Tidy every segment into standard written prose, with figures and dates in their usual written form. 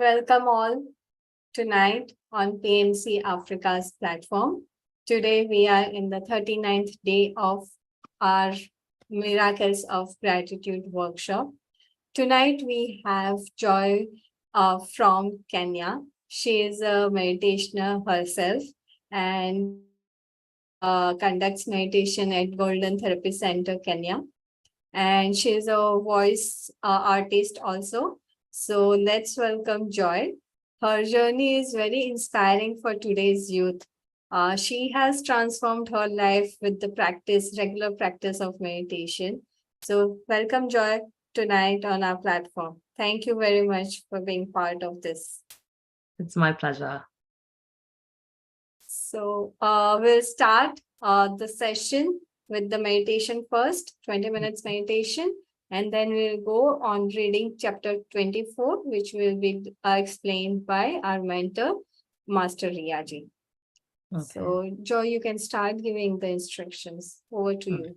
Welcome all tonight on PMC Africa's platform. Today we are in the 39th day of our Miracles of Gratitude workshop. Tonight we have Joy from Kenya. She is a meditationer herself and conducts meditation at Golden Therapy Center, Kenya. And she is a voice artist also. So let's welcome Joy. Her journey is very inspiring for today's youth. She has transformed her life with the regular practice of meditation. So welcome Joy tonight on our platform. Thank you very much for being part of this. It's my pleasure. So we'll start the session with the meditation first, 20 minutes meditation. And then we'll go on reading chapter 24, which will be explained by our mentor, Master Riyaji. Okay. So, Joy, you can start giving the instructions. Over to you.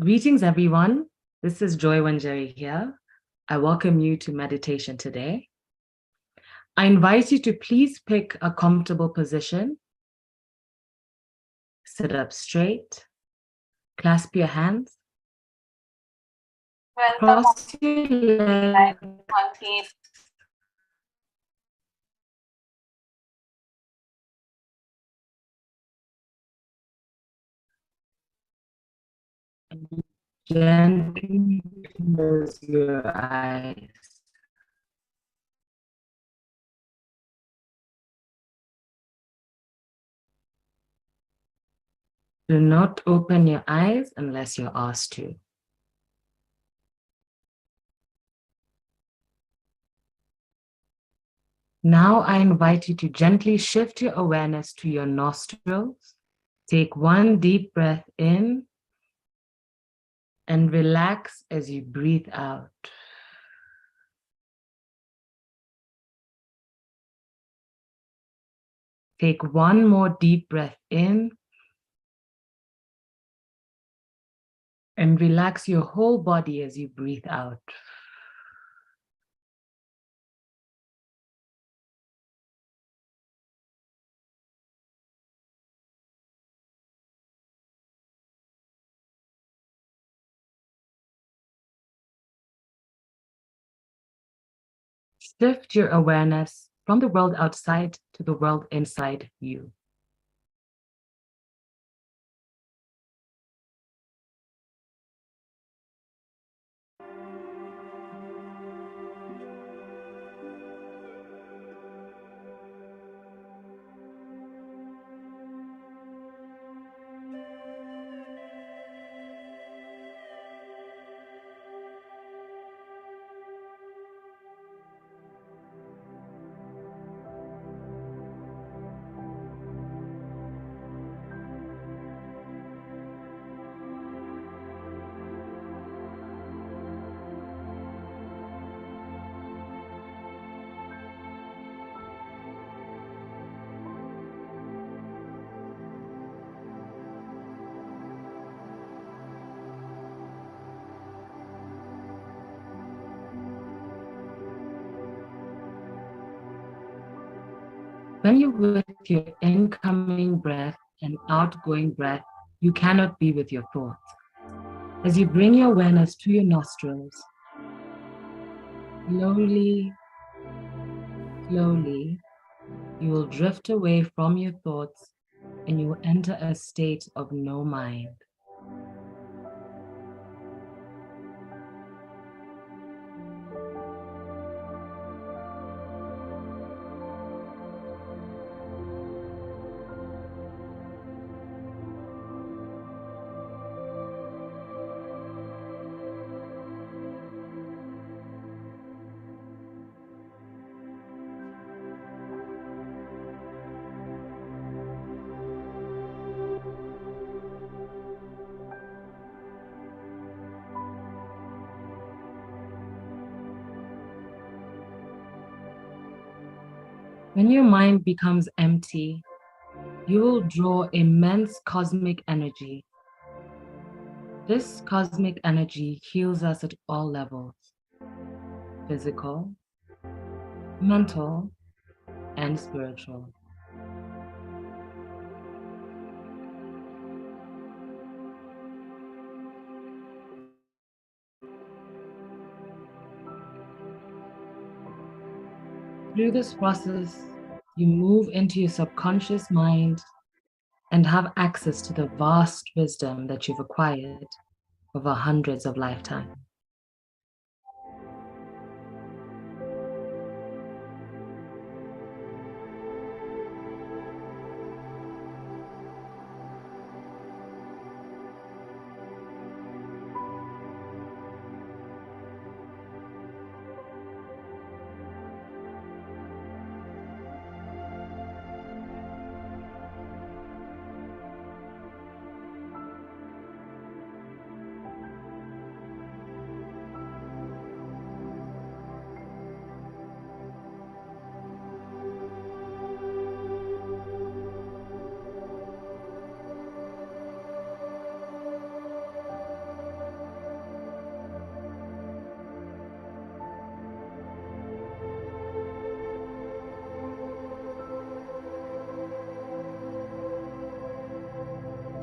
Greetings, everyone. This is Joy Wanjeri here. I welcome you to meditation today. I invite you to please pick a comfortable position. Sit up straight. Clasp your hands. Cross your legs. Gently close your eyes. Do not open your eyes unless you're asked to. Now I invite you to gently shift your awareness to your nostrils. Take one deep breath in and relax as you breathe out. Take one more deep breath in and relax your whole body as you breathe out. Shift your awareness from the world outside to the world inside you. When you're with your incoming breath and outgoing breath, you cannot be with your thoughts. As you bring your awareness to your nostrils, slowly, you will drift away from your thoughts and you will enter a state of no mind. When your mind becomes empty, you will draw immense cosmic energy. This cosmic energy heals us at all levels: physical, mental, and spiritual. Through this process, you move into your subconscious mind and have access to the vast wisdom that you've acquired over hundreds of lifetimes.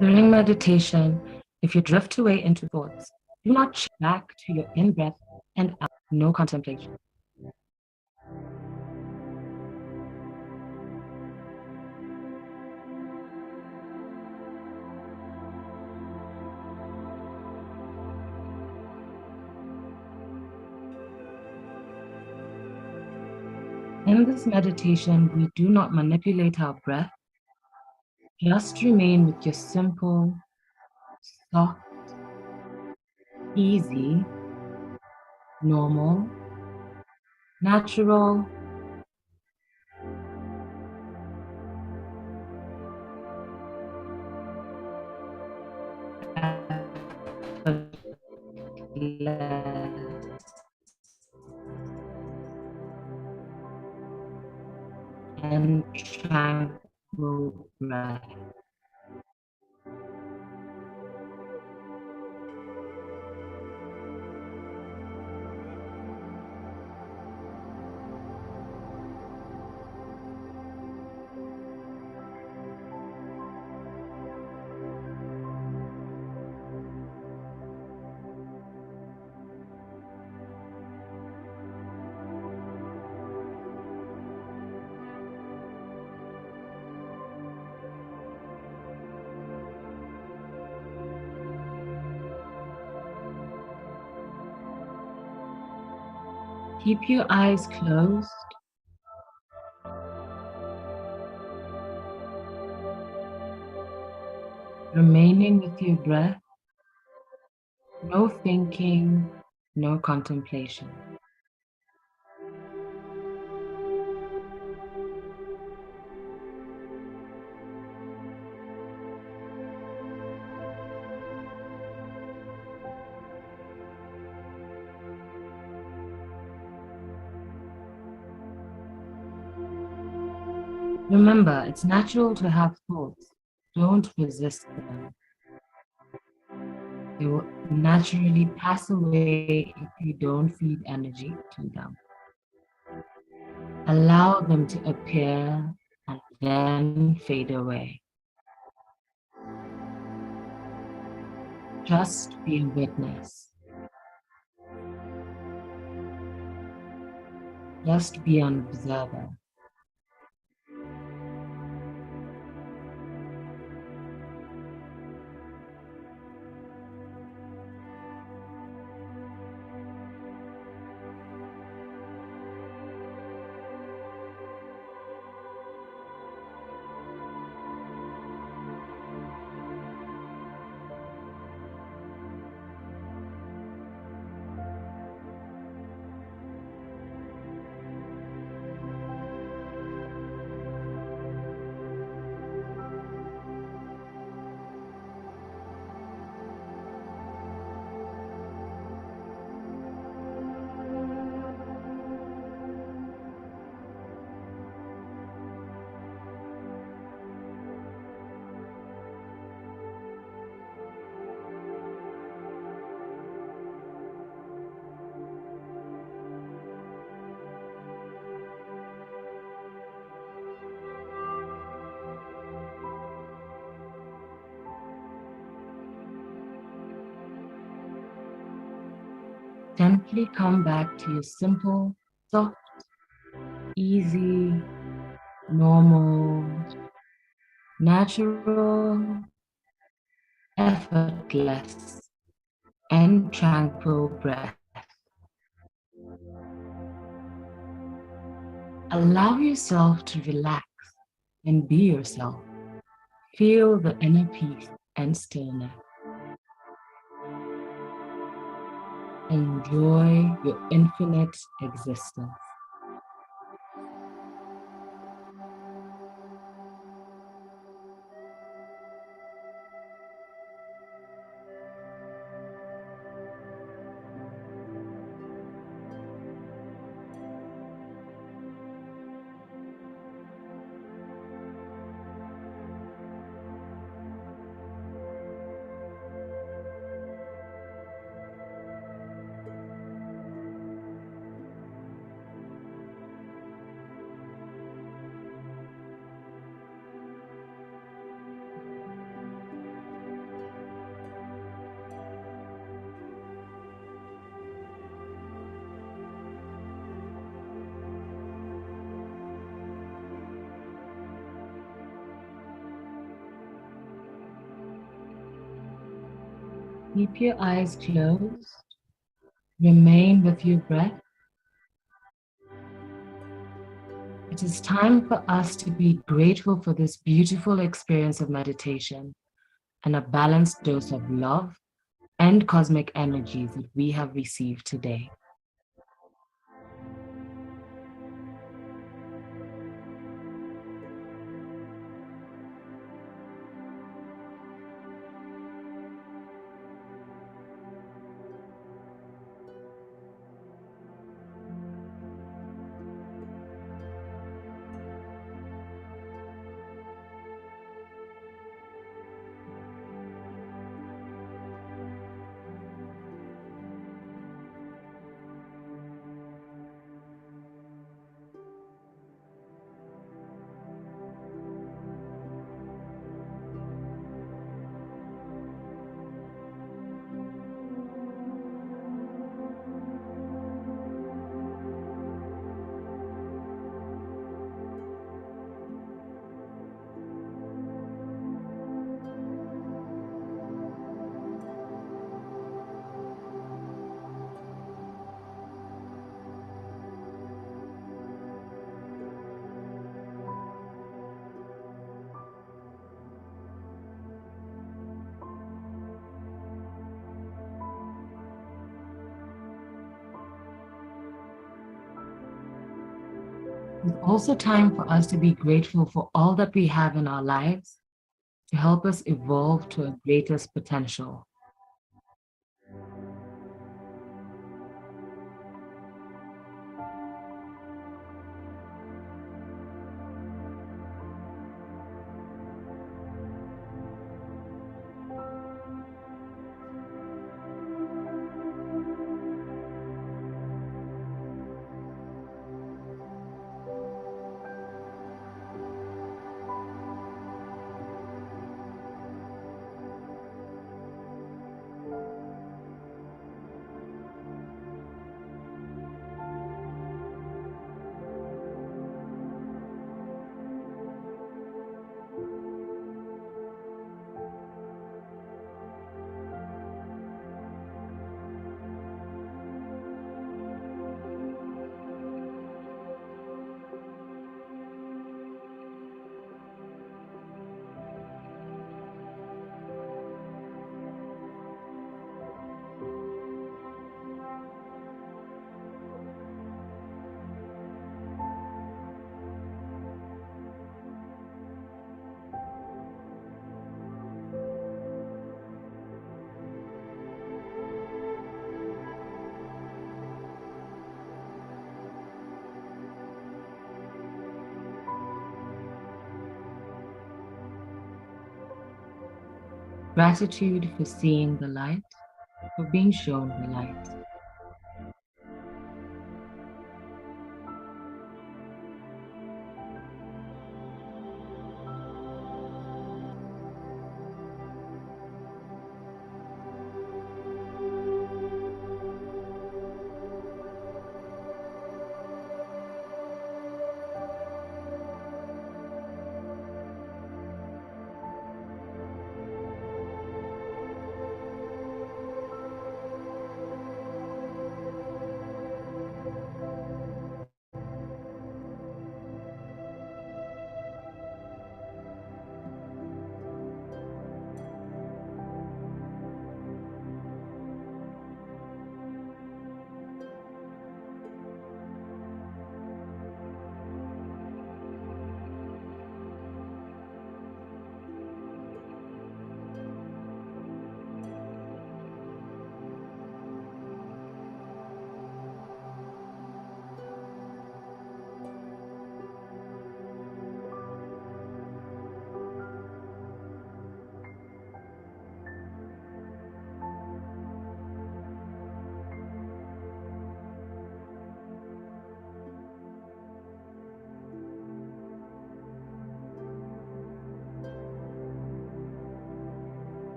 During meditation, if you drift away into thoughts, do not check back to your in-breath and out, no contemplation. In this meditation, we do not manipulate our breath. Just remain with your simple, soft, easy, normal, natural, and tranquil breath. Keep your eyes closed. Remaining with your breath, no thinking, no contemplation. Remember, it's natural to have thoughts. Don't resist them. They will naturally pass away if you don't feed energy to them. Allow them to appear and then fade away. Just be a witness. Just be an observer. gently come back to your simple, soft, easy, normal, natural, effortless, and tranquil breath. Allow yourself to relax and be yourself. Feel the inner peace and stillness. Enjoy your infinite existence. Keep your eyes closed. Remain with your breath. It is time for us to be grateful for this beautiful experience of meditation and a balanced dose of love and cosmic energies that we have received today. It's also time for us to be grateful for all that we have in our lives to help us evolve to our greatest potential. Gratitude for seeing the light, for being shown the light.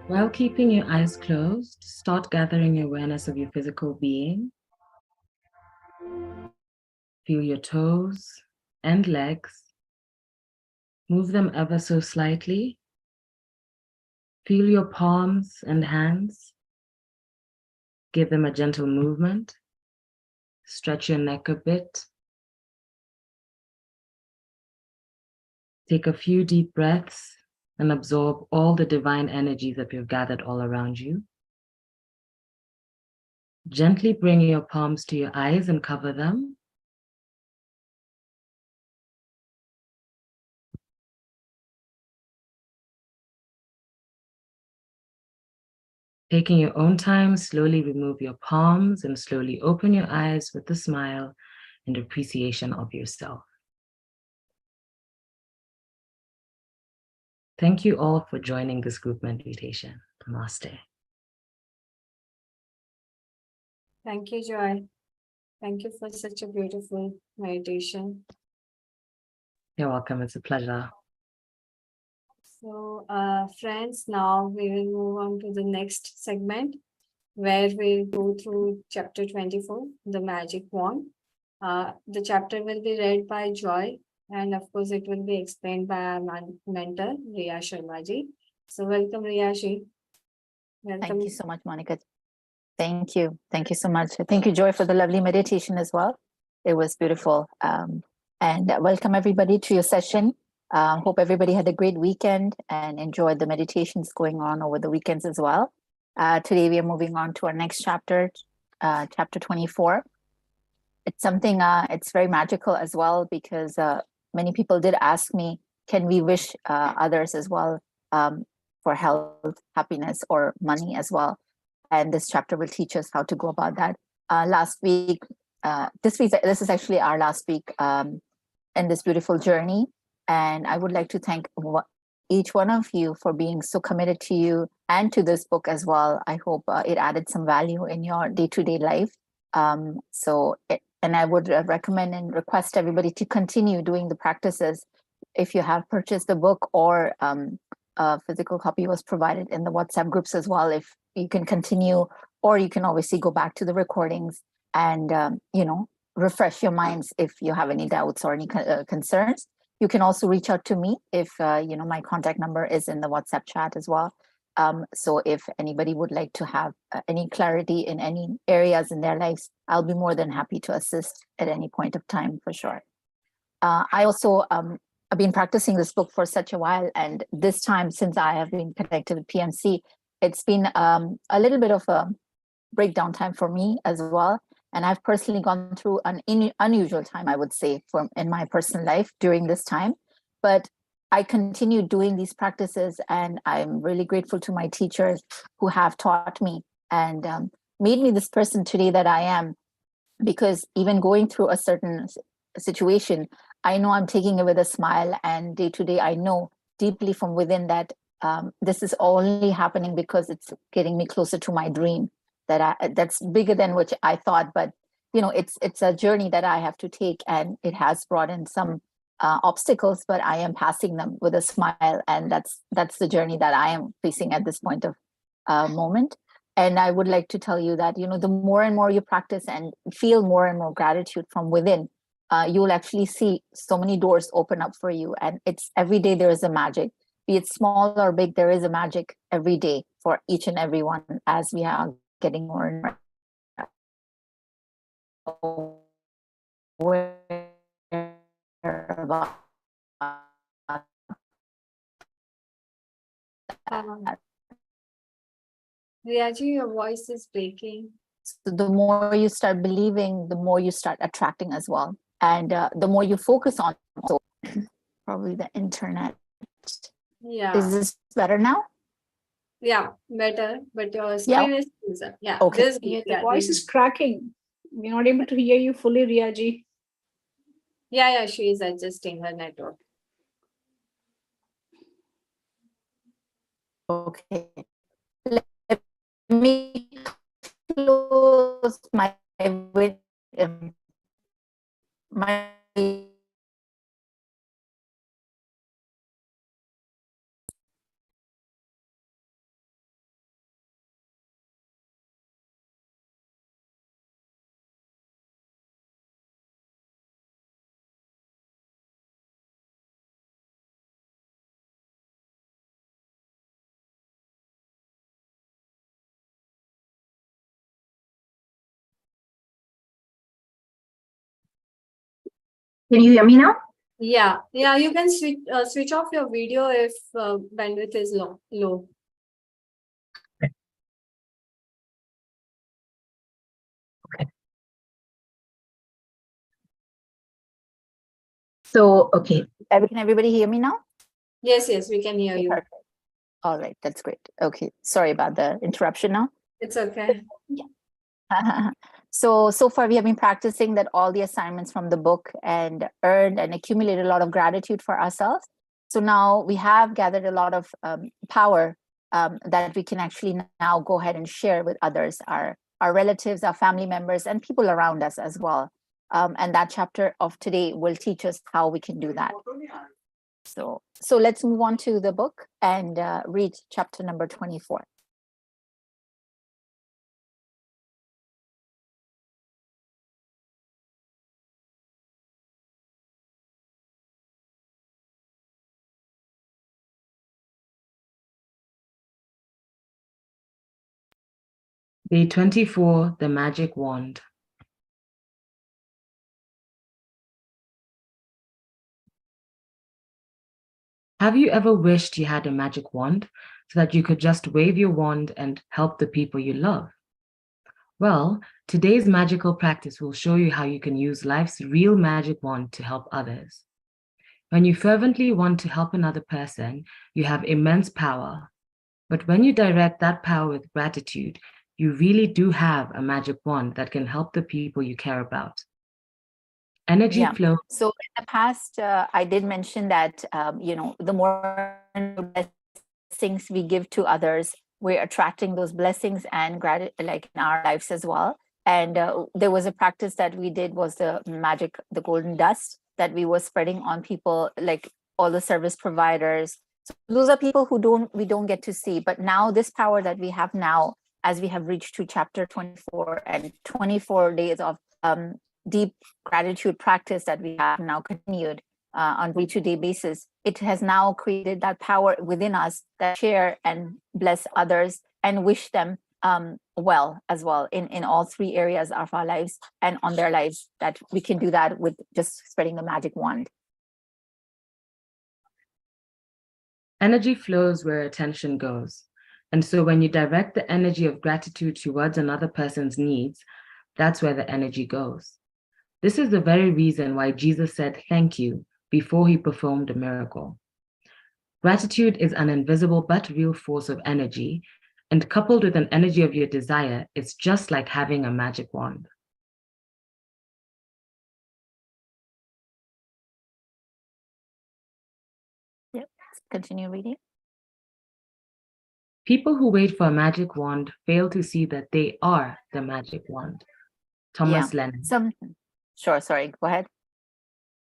While keeping your eyes closed, start gathering awareness of your physical being. Feel your toes and legs. Move them ever so slightly. Feel your palms and hands. Give them a gentle movement. Stretch your neck a bit. Take a few deep breaths and absorb all the divine energy that you've gathered all around you. Gently bring your palms to your eyes and cover them. Taking your own time, slowly remove your palms and slowly open your eyes with a smile and appreciation of yourself. Thank you all for joining this group meditation. Namaste. Thank you, Joy. Thank you for such a beautiful meditation. You're welcome. It's a pleasure. So, friends, now we will move on to the next segment where we'll go through chapter 24, the magic wand. The chapter will be read by Joy, and of course, it will be explained by our mentor, Riya Sharma ji. So, welcome, Riya ji. Welcome. Thank you so much, Monica. Thank you. Thank you so much. Thank you, Joy, for the lovely meditation as well. It was beautiful. And welcome everybody to your session. Hope everybody had a great weekend and enjoyed the meditations going on over the weekends as well. Today we are moving on to our next chapter, chapter 24. It's something, it's very magical as well because many people did ask me, can we wish others as well for health, happiness, or money as well? And this chapter will teach us how to go about that. Last week, this is actually our last week in this beautiful journey. And I would like to thank each one of you for being so committed to you and to this book as well. I hope it added some value in your day-to-day life. And I would recommend and request everybody to continue doing the practices. If you have purchased the book or a physical copy was provided in the WhatsApp groups as well, if you can continue, or you can obviously go back to the recordings and, refresh your minds if you have any doubts or any concerns. You can also reach out to me if, my contact number is in the WhatsApp chat as well. So if anybody would like to have any clarity in any areas in their lives, I'll be more than happy to assist at any point of time for sure. I also, I've been practicing this book for such a while, and this time since I have been connected with PMC, it's been a little bit of a breakdown time for me as well. And I've personally gone through an unusual time, I would say, in my personal life during this time. But I continue doing these practices, and I'm really grateful to my teachers who have taught me and made me this person today that I am. Because even going through a certain situation, I know I'm taking it with a smile, and day to day, I know deeply from within that this is only happening because it's getting me closer to my dream. That's bigger than what I thought, but it's a journey that I have to take, and it has brought in some obstacles, but I am passing them with a smile, and that's the journey that I am facing at this point of moment. And I would like to tell you that the more and more you practice and feel more and more gratitude from within, you will actually see so many doors open up for you, and it's every day there is a magic. Be it small or big, there is a magic every day for each and every one as we are getting more and more aware about Riyaji, your voice is breaking. So the more you start believing, the more you start attracting as well. And the more you focus on, so probably the internet. Yeah. Is this better now? Yeah, better, but your screen is yeah. Okay. This, Yeah, the yeah, voice is cracking. We're not able to hear you fully, Riyaji. yeah, she is adjusting her network. Okay. Let me close my Can you hear me now? Yeah, you can switch off your video if bandwidth is low. Okay. So, okay. Can everybody hear me now? Yes, we can hear you. Perfect. All right, that's great. Okay, sorry about the interruption now. It's okay. So far we have been practicing that all the assignments from the book and earned and accumulated a lot of gratitude for ourselves. So now we have gathered a lot of power that we can actually now go ahead and share with others, our relatives, our family members, and people around us as well. And that chapter of today will teach us how we can do that. So let's move on to the book and read chapter number 24. Day 24, the magic wand. Have you ever wished you had a magic wand so that you could just wave your wand and help the people you love? Well, today's magical practice will show you how you can use life's real magic wand to help others. When you fervently want to help another person, you have immense power. But when you direct that power with gratitude, you really do have a magic wand that can help the people you care about. Energy flow. So in the past, I did mention that, the more blessings we give to others, we're attracting those blessings and gratitude, like in our lives as well. And there was a practice that we did was the golden dust that we were spreading on people, like all the service providers. So those are people who we don't get to see. But now this power that we have now, as we have reached to chapter 24 and 24 days of deep gratitude practice that we have now continued on day-to-day basis, it has now created that power within us that share and bless others and wish them well as well in all three areas of our lives and on their lives, that we can do that with just spreading the magic wand. Energy flows where attention goes. And so when you direct the energy of gratitude towards another person's needs, that's where the energy goes. This is the very reason why Jesus said thank you before he performed a miracle. Gratitude is an invisible but real force of energy, and coupled with an energy of your desire, it's just like having a magic wand. Yep, continue reading. People who wait for a magic wand fail to see that they are the magic wand. Thomas Lennon. Sure, sorry, go ahead.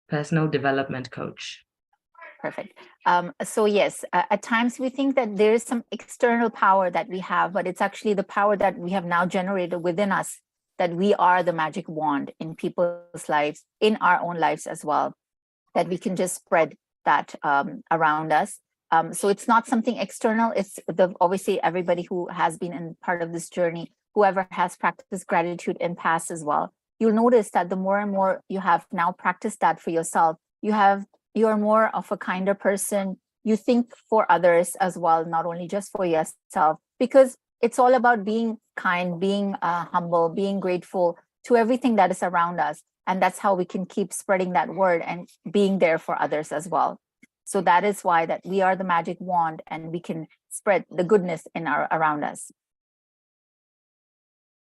Personal development coach. Perfect. So yes, at times we think that there is some external power that we have, but it's actually the power that we have now generated within us, that we are the magic wand in people's lives, in our own lives as well, that we can just spread that around us. So it's not something external. It's obviously everybody who has been in part of this journey, whoever has practiced gratitude in past as well, you'll notice that the more and more you have now practiced that for yourself, you're more of a kinder person. You think for others as well, not only just for yourself, because it's all about being kind, being humble, being grateful to everything that is around us. And that's how we can keep spreading that word and being there for others as well. So that is why that we are the magic wand and we can spread the goodness around us.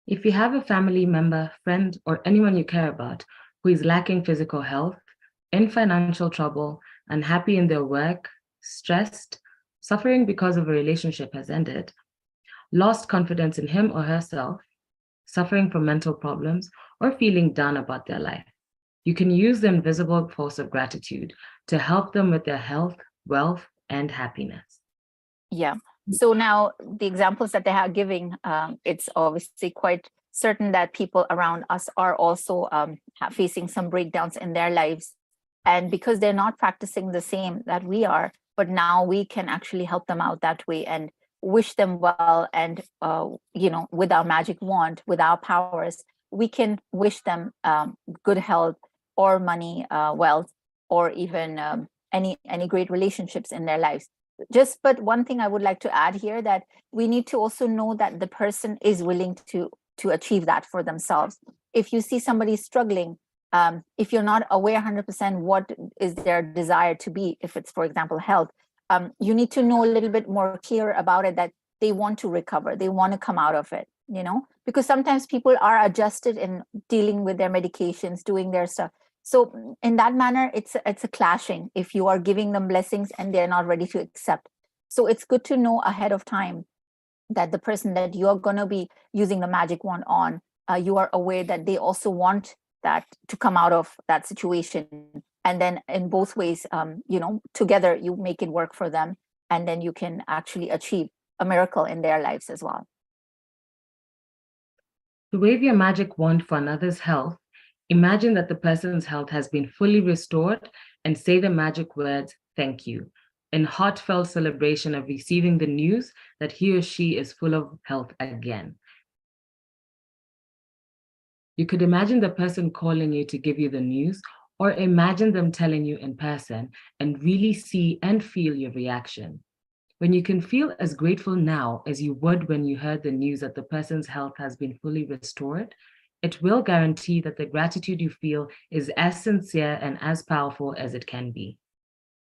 If you have a family member, friend, or anyone you care about who is lacking physical health, in financial trouble, unhappy in their work, stressed, suffering because of a relationship has ended, lost confidence in him or herself, suffering from mental problems, or feeling down about their life, you can use the invisible force of gratitude to help them with their health, wealth, and happiness. Yeah. So now the examples that they are giving, it's obviously quite certain that people around us are also facing some breakdowns in their lives. And because they're not practicing the same that we are, but now we can actually help them out that way and wish them well. And, with our magic wand, with our powers, we can wish them good health, or money, wealth, or even any great relationships in their lives. But one thing I would like to add here, that we need to also know that the person is willing to achieve that for themselves. If you see somebody struggling, if you're not aware 100% what is their desire to be, if it's, for example, health, you need to know a little bit more clear about it, that they want to recover, they want to come out of it, because sometimes people are adjusted in dealing with their medications, doing their stuff. So in that manner, it's a clashing if you are giving them blessings and they're not ready to accept. So it's good to know ahead of time that the person that you're going to be using the magic wand on, you are aware that they also want that to come out of that situation. And then in both ways, together you make it work for them, and then you can actually achieve a miracle in their lives as well. To wave your magic wand for another's health, imagine that the person's health has been fully restored and say the magic words, "Thank you," in heartfelt celebration of receiving the news that he or she is full of health again. You could imagine the person calling you to give you the news, or imagine them telling you in person and really see and feel your reaction. When you can feel as grateful now as you would when you heard the news that the person's health has been fully restored, it will guarantee that the gratitude you feel is as sincere and as powerful as it can be.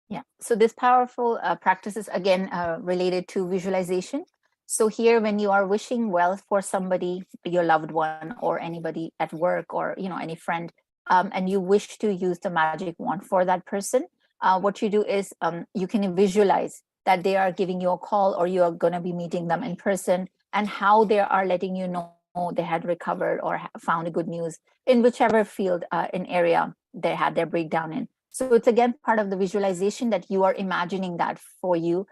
Yeah, so this powerful practice is again related to visualization. So here, when you are wishing wealth for somebody, your loved one, or anybody at work, or any friend, and you wish to use the magic wand for that person, what you do is you can visualize that they are giving you a call, or you are going to be meeting them in person, and how they are letting you know they had recovered or found a good news in whichever field in area they had their breakdown in. So it's again part of the visualization that you are imagining that for you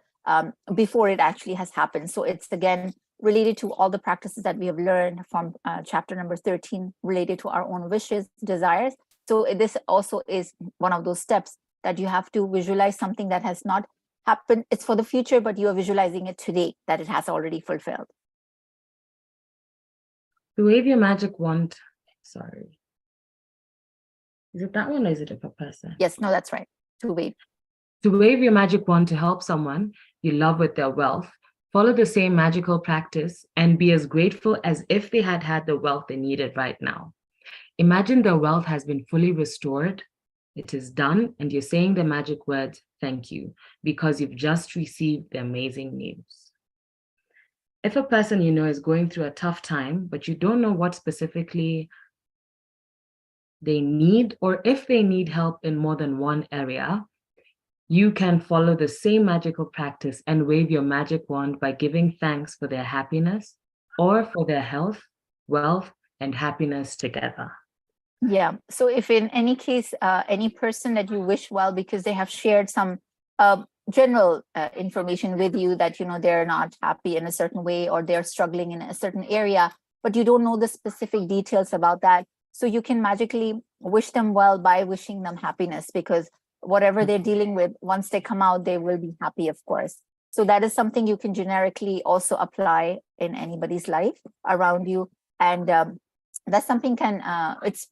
before it actually has happened. So it's again related to all the practices that we have learned from chapter number 13, related to our own wishes, desires. So this also is one of those steps that you have to visualize something that has not happened. It's for the future, but you are visualizing it today, that it has already fulfilled. To wave your magic wand, sorry. Is it that one, or is it a person? Yes, no, that's right. To wave. To wave your magic wand to help someone you love with their wealth, follow the same magical practice and be as grateful as if they had had the wealth they needed right now. Imagine their wealth has been fully restored. It is done, and you're saying the magic words, "Thank you," because you've just received the amazing news. If a person you know is going through a tough time, but you don't know what specifically they need, or if they need help in more than one area, you can follow the same magical practice and wave your magic wand by giving thanks for their happiness, or for their health, wealth, and happiness together. Yeah. So if in any case, any person that you wish well because they have shared some general information with you that, they're not happy in a certain way, or they're struggling in a certain area, but you don't know the specific details about that. So you can magically wish them well by wishing them happiness, because whatever they're dealing with, once they come out, they will be happy, of course. So that is something you can generically also apply in anybody's life around you. And that's something it's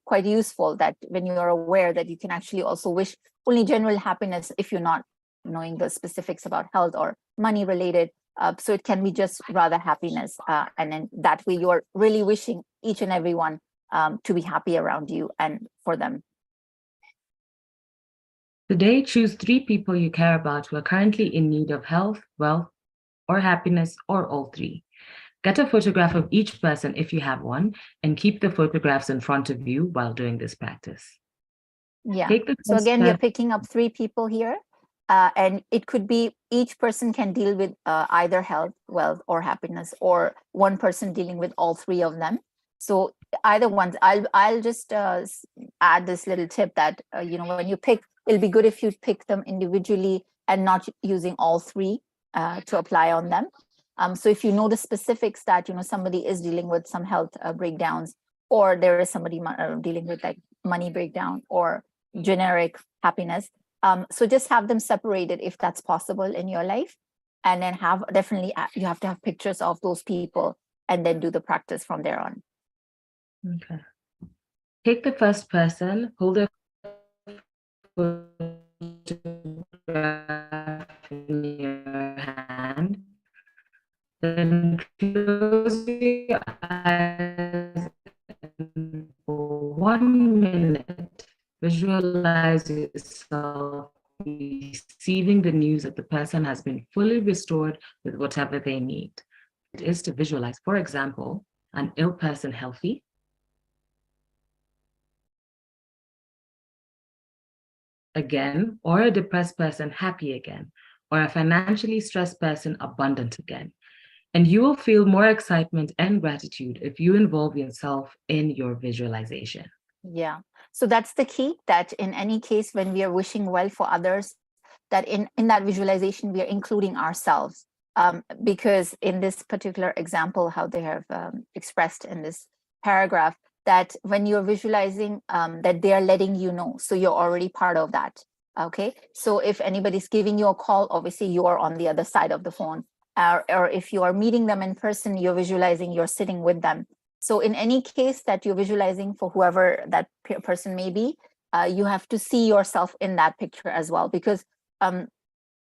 quite useful, that when you are aware that you can actually also wish only general happiness if you're not knowing the specifics about health or money related. So it can be just rather happiness. And then that way you're really wishing each and everyone to be happy around you and for them. Today, choose 3 people you care about who are currently in need of health, wealth, or happiness, or all 3. Get a photograph of each person if you have one, and keep the photographs in front of you while doing this practice. Yeah. We So again, you're picking up 3 people here, and it could be each person can deal with either health, wealth, or happiness, or one person dealing with all 3 of them. So either ones. I'll just add this little tip that when you pick, it'll be good if you pick them individually and not using all 3 to apply on them. So if you know the specifics that somebody is dealing with some health breakdowns, or there is somebody dealing with like money breakdown or generic happiness, so just have them separated if that's possible in your life, and then you have to have pictures of those people, and then do the practice from there on. Okay. Take the first person, hold a photograph in your hand, then close your eyes and for 1 minute, visualize yourself receiving the news that the person has been fully restored with whatever they need. It is to visualize, for example, an ill person healthy, again, or a depressed person happy again, or a financially stressed person abundant again. And you will feel more excitement and gratitude if you involve yourself in your visualization. Yeah. So that's the key, that in any case, when we are wishing well for others, that in that visualization, we are including ourselves. Because in this particular example, how they have expressed in this paragraph, that when you're visualizing, that they are letting you know, so you're already part of that. Okay. So if anybody's giving you a call, obviously you are on the other side of the phone. Or if you are meeting them in person, you're visualizing you're sitting with them. So in any case that you're visualizing for whoever that person may be, you have to see yourself in that picture as well, because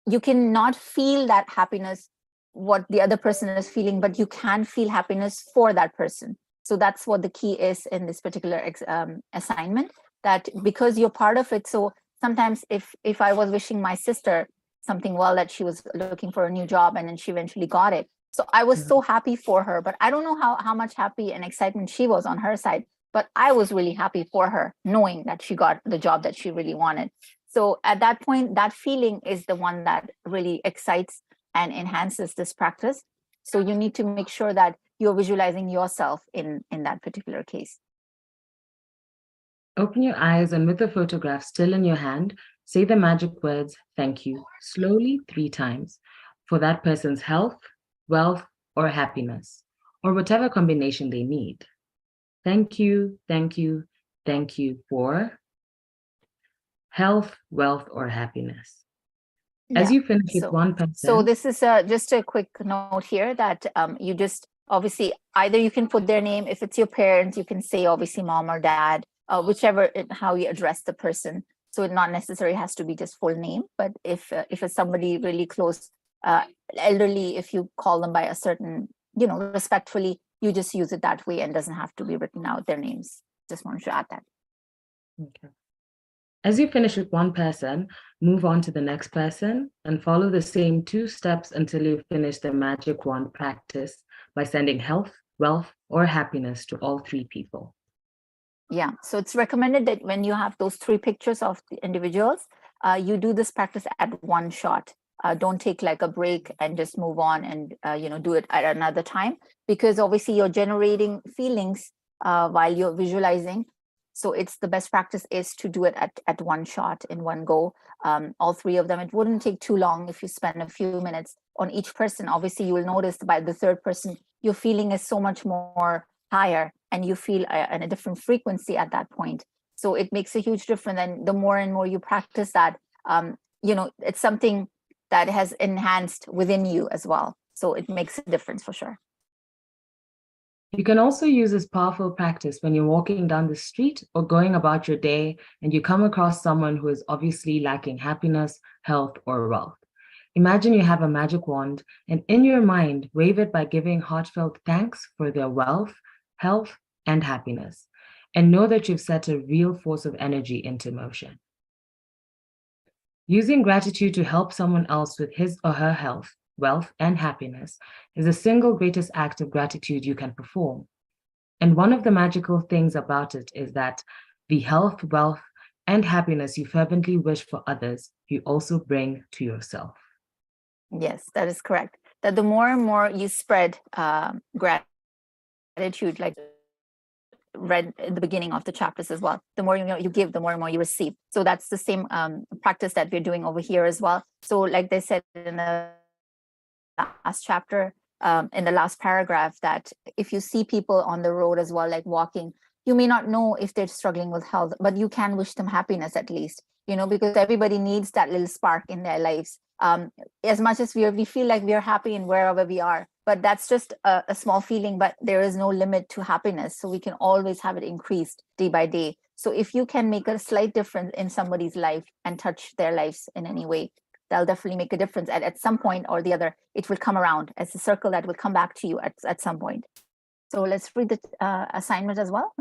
you cannot feel that happiness, what the other person is feeling, but you can feel happiness for that person. So that's what the key is in this particular assignment, that because you're part of it. So sometimes if I was wishing my sister something well, that she was looking for a new job and then she eventually got it. So I was so happy for her, but I don't know how much happy and excitement she was on her side, but I was really happy for her knowing that she got the job that she really wanted. So at that point, that feeling is the one that really excites and enhances this practice. So you need to make sure that you're visualizing yourself in that particular case. Open your eyes and with the photograph still in your hand, say the magic words, thank you, slowly 3 times for that person's health, wealth, or happiness, or whatever combination they need. Thank you, thank you, thank you for health, wealth, or happiness. As you finish with one person. So this is just a quick note here that you just obviously either you can put their name, if it's your parents, you can say obviously mom or dad, whichever how you address the person. So it not necessarily has to be just full name, but if it's somebody really close, elderly, if you call them by a certain, respectfully, you just use it that way and doesn't have to be written out their names. Just wanted to add that. Okay. As you finish with one person, move on to the next person and follow the same 2 steps until you finish the magic wand practice by sending health, wealth, or happiness to all 3 people. Yeah, so it's recommended that when you have those 3 pictures of the individuals, you do this practice at one shot. Don't take like a break and just move on and do it at another time, because obviously you're generating feelings while you're visualizing. So it's the best practice is to do it at one shot in one go, all 3 of them. It wouldn't take too long if you spend a few minutes on each person. Obviously, you will notice by the 3rd person, your feeling is so much more higher and you feel in a different frequency at that point. So it makes a huge difference. And the more and more you practice that, it's something that has enhanced within you as well. So it makes a difference for sure. You can also use this powerful practice when you're walking down the street or going about your day and you come across someone who is obviously lacking happiness, health, or wealth. Imagine you have a magic wand and in your mind, wave it by giving heartfelt thanks for their wealth, health, and happiness. And know that you've set a real force of energy into motion. Using gratitude to help someone else with his or her health, wealth, and happiness is the single greatest act of gratitude you can perform. And one of the magical things about it is that the health, wealth, and happiness you fervently wish for others, you also bring to yourself. Yes, that is correct. That the more and more you spread gratitude, like read in the beginning of the chapters as well, the more you give, the more and more you receive. So that's the same practice that we're doing over here as well. So like they said in the last chapter, in the last paragraph, that if you see people on the road as well, like walking, you may not know if they're struggling with health, but you can wish them happiness at least, because everybody needs that little spark in their lives. As much as we feel like we are happy in wherever we are, but that's just a small feeling, but there is no limit to happiness. So we can always have it increased day by day. So if you can make a slight difference in somebody's life and touch their lives in any way, that'll definitely make a difference. At some point or the other, it will come around as a circle that will come back to you at some point. So let's read the assignment as well.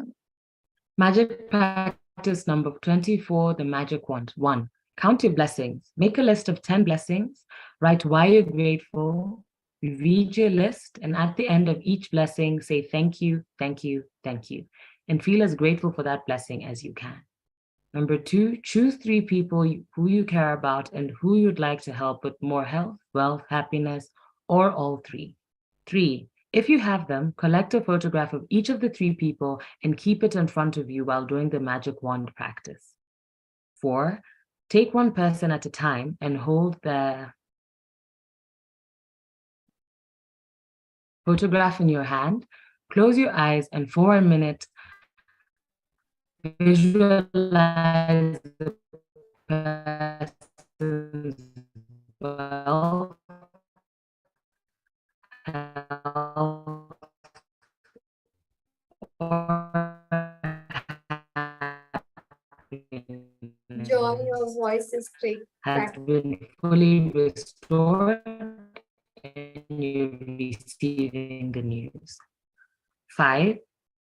Magic practice number 24, the magic wand. 1. Count your blessings. Make a list of 10 blessings. Write why you're grateful. Read your list, and at the end of each blessing, say thank you, thank you, thank you, and feel as grateful for that blessing as you can. Number 2, choose 3 people who you care about and who you'd like to help with more health, wealth, happiness, or all 3. 3, if you have them, collect a photograph of each of the 3 people and keep it in front of you while doing the magic wand practice. 4, take one person at a time and hold their photograph in your hand. Close your eyes and for a minute, visualize the person's wealth, health, or Joy, your voice is has been fully restored and you're receiving the news. 5,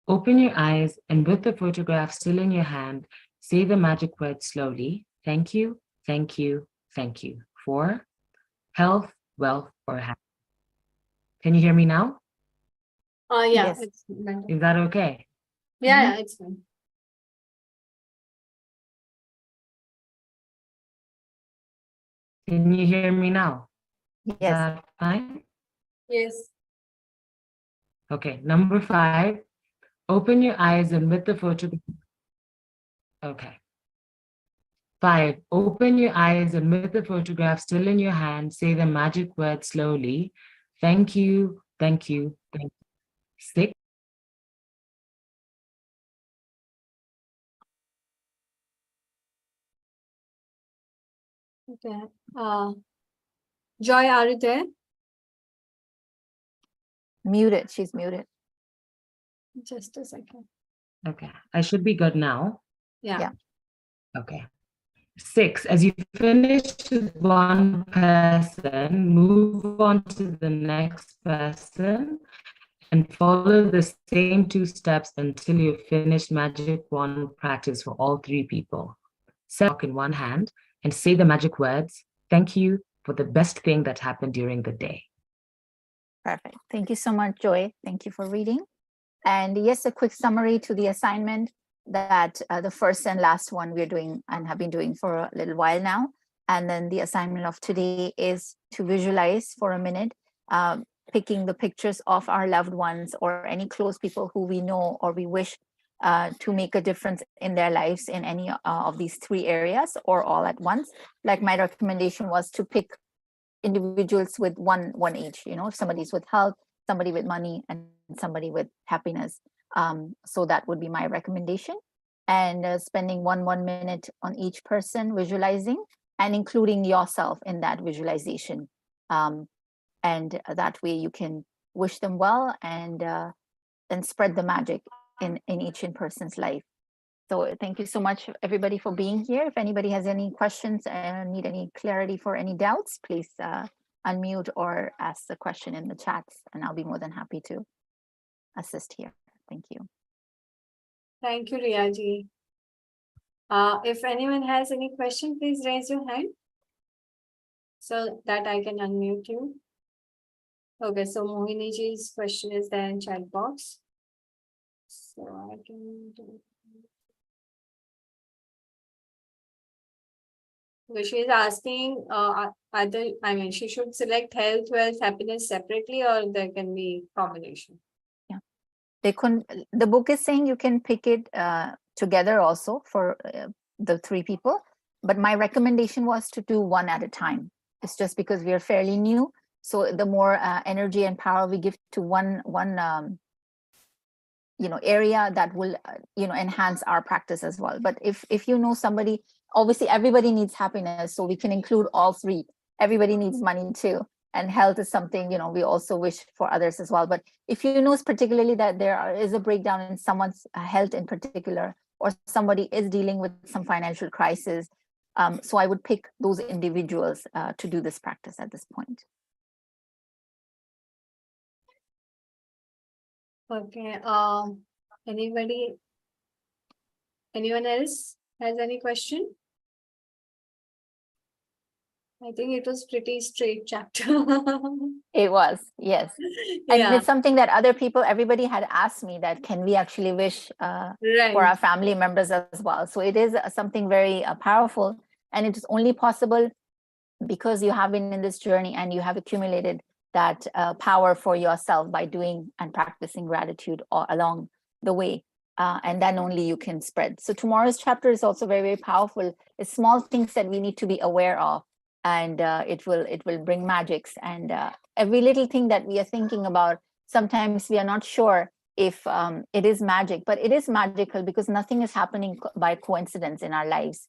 open your eyes and with the photograph still in your hand, say the magic word slowly. Thank you, thank you, thank you for health, wealth, or happiness. Can you hear me now? Yeah, Yes. it's better. Is that okay? Yeah, it's fine. Can you hear me now? Is Yes. that fine? Yes. Okay, number 5, open your eyes and with the photograph. Okay. 5, open your eyes and with the photograph still in your hand, say the magic word slowly. Thank you, thank you, thank you. 6, Okay. Joy, are you there? Muted. She's muted. Just a second. okay, I should be good now. Yeah. Yeah. Okay. 6, as you finish with one person, move on to the next person and follow the same 2 steps until you've finished magic wand practice for all 3 people. Set in one hand and say the magic words, thank you for the best thing that happened during the day. Perfect. Thank you so much, Joy. Thank you for reading. And yes, a quick summary to the assignment that the first and last one we're doing and have been doing for a little while now. And then the assignment of today is to visualize for a minute, picking the pictures of our loved ones or any close people who we know or we wish to make a difference in their lives in any of these 3 areas or all at once. Like my recommendation was to pick individuals with one each, if somebody's with health, somebody with money, and somebody with happiness. So that would be my recommendation. And spending one minute on each person visualizing and including yourself in that visualization. And that way you can wish them well and spread the magic in each person's life. So thank you so much, everybody, for being here. If anybody has any questions and need any clarity for any doubts, please unmute or ask the question in the chats, and I'll be more than happy to assist here. Thank you. Thank you, Riyaji. If anyone has any question, please raise your hand so that I can unmute you. Okay, so Mohini ji's question is there in chat box. So I can do it. So she is asking, she should select health, wealth, happiness separately, or there can be combination. Yeah, the book is saying you can pick it together also for the 3 people, but my recommendation was to do one at a time. It's just because we are fairly new, so the more energy and power we give to one area, that will enhance our practice as well. But if you know somebody, obviously everybody needs happiness, so we can include all 3. Everybody needs money too, and health is something, we also wish for others as well. But if you know particularly that is a breakdown in someone's health in particular, or somebody is dealing with some financial crisis, so I would pick those individuals to do this practice at this point. Okay. Anyone else has any question? I think it was pretty straight chapter. It was, yes. And Yeah, it's something that everybody had asked me, that can we actually wish for our family members as well. So it is something very powerful, and it is only possible because you have been in this journey and you have accumulated that power for yourself by doing and practicing gratitude all along the way. And then only you can spread. So tomorrow's chapter is also very, very powerful. It's small things that we need to be aware of, and it will bring magics. And every little thing that we are thinking about, sometimes we are not sure if it is magic, but it is magical because nothing is happening by coincidence in our lives.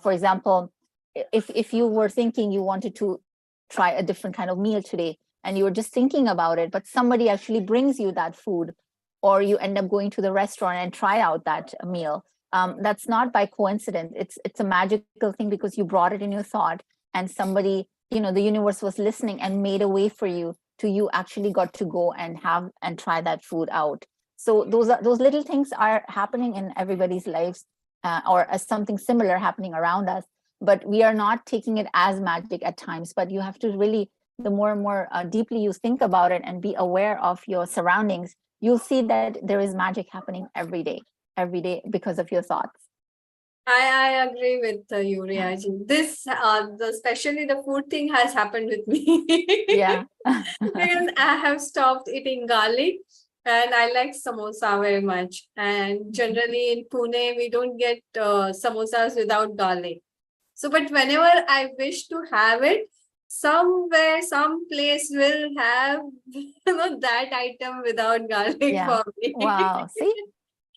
For example, if you were thinking you wanted to try a different kind of meal today, and you were just thinking about it, but somebody actually brings you that food, or you end up going to the restaurant and try out that meal, that's not by coincidence. It's a magical thing because you brought it in your thought, and somebody, the universe was listening and made a way for you to you actually got to go and have and try that food out. So those little things are happening in everybody's lives, or as something similar happening around us, but we are not taking it as magic at times. But you have to really, the more and more deeply you think about it and be aware of your surroundings, you'll see that there is magic happening every day because of your thoughts. I agree with you, Riyaji. This, especially the food thing has happened with me. Yeah. Because I have stopped eating garlic, and I like samosa very much. And generally in Pune, we don't get samosas without garlic. So, but whenever I wish to have it, somewhere, some place will have that item without garlic for me. Wow. See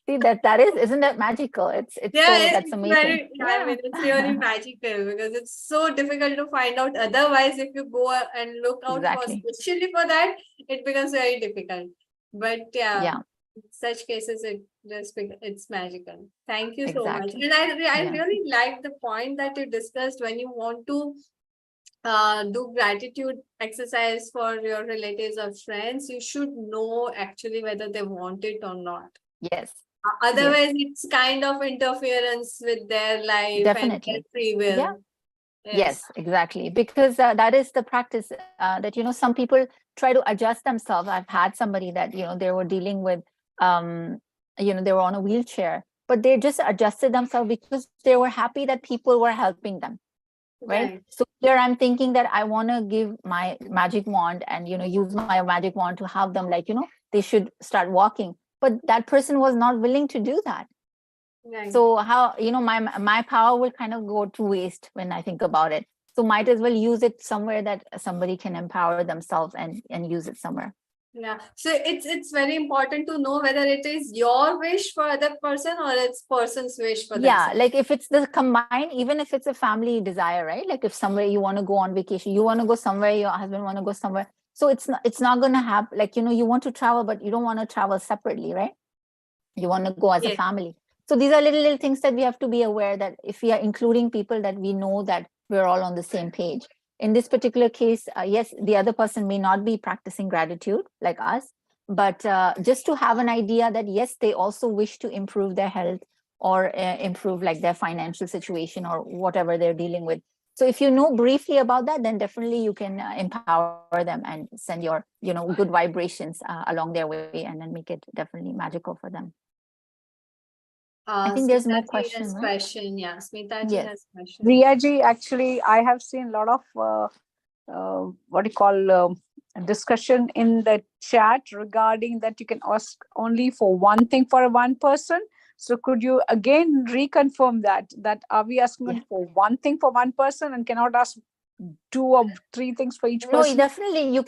isn't that magical? It's that's amazing. I mean, it's really magical because it's so difficult to find out. Otherwise, if you go and look out Exactly. especially for that, it becomes very difficult. But yeah. In such cases, it's magical. Thank you so much. And I really like the point that you discussed when you want to do gratitude exercise for your relatives or friends. You should know actually whether they want it or not. Yes. Otherwise, it's kind of interference with their life. Definitely. And their free will. Yeah. Yes, exactly. Because that is the practice that, some people try to adjust themselves. I've had somebody that, they were dealing with, they were on a wheelchair, but they just adjusted themselves because they were happy that people were helping them. Right. So here I'm thinking that I want to give my magic wand and, use my magic wand to have them they should start walking. But that person was not willing to do that. Right. So how, my power will kind of go to waste when I think about it. So might as well use it somewhere that somebody can empower themselves and use it somewhere. Yeah. So it's very important to know whether it is your wish for other person or it's person's wish for themselves. Yeah, like if it's the combined, even if it's a family desire, right? Like if somewhere you want to go on vacation, you want to go somewhere, your husband want to go somewhere. So it's not going to have you want to travel, but you don't want to travel separately, right? You want to go as a family. So these are little things that we have to be aware that if we are including people that we know that we're all on the same page. In this particular case, yes, the other person may not be practicing gratitude like us, but just to have an idea that yes, they also wish to improve their health or improve like their financial situation or whatever they're dealing with. So if you know briefly about that, then definitely you can empower them and send your, good vibrations along their way and then make it definitely magical for them. I think there's more questions. Right? Yeah, Smita has question. Riyaji, actually, I have seen a lot of discussion in the chat regarding that you can ask only for one thing for one person. So could you again reconfirm that are we asking for one thing for one person and cannot ask 2 or 3 things for each person? No, definitely you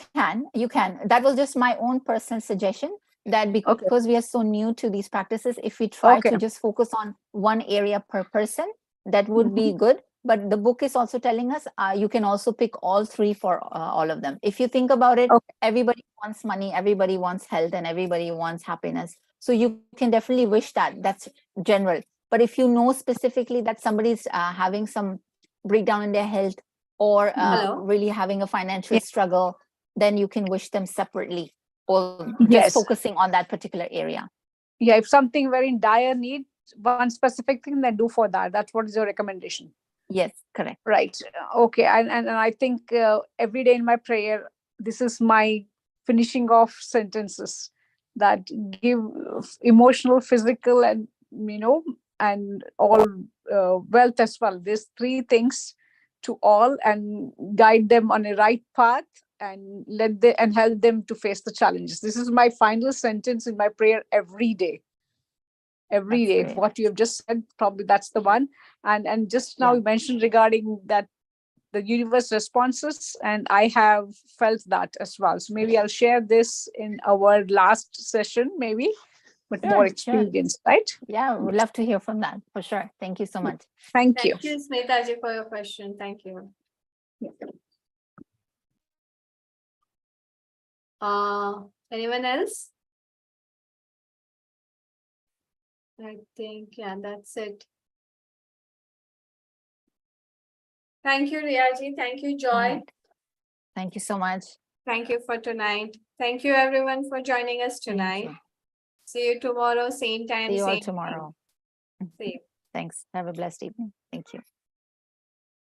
can. That was just my own personal suggestion, that because we are so new to these practices, if we try to just focus on one area per person, that would be good. but the book is also telling us you can also pick all three for all of them. If you think about it, Okay. everybody wants money, everybody wants health, and everybody wants happiness. So you can definitely wish that. That's general. But if you know specifically that somebody's having some breakdown in their health or Hello? really having a financial struggle, then you can wish them separately or just Yes. focusing on that particular area. Yeah, if something very in dire need, one specific thing, then do for that. That's what is your recommendation. Yes, correct. Right. Okay. And I think every day in my prayer, this is my finishing off sentences that give emotional, physical, and and all wealth as well. These three things to all, and guide them on a right path, and help them to face the challenges. This is my final sentence in my prayer every day. Every That's day, great. what you have just said, probably that's the one. And just now Yeah. you mentioned regarding that the universe responses, and I have felt that as well. So maybe I'll share this in our last session, maybe with Sure, more sure. experience, right? Yeah, would love to hear from that for sure. Thank you so much. Thank you. Thank you, Smitaji, for your question. Thank you. Anyone else? I think, yeah, that's it. Thank you, Riyaji. Thank you, Joy. Alright. Thank you so much. Thank you for tonight. Thank you, everyone, for joining us Thank tonight. you. See you tomorrow, same time, See you all same tomorrow. time. See you. Thanks. Have a blessed evening. Thank you.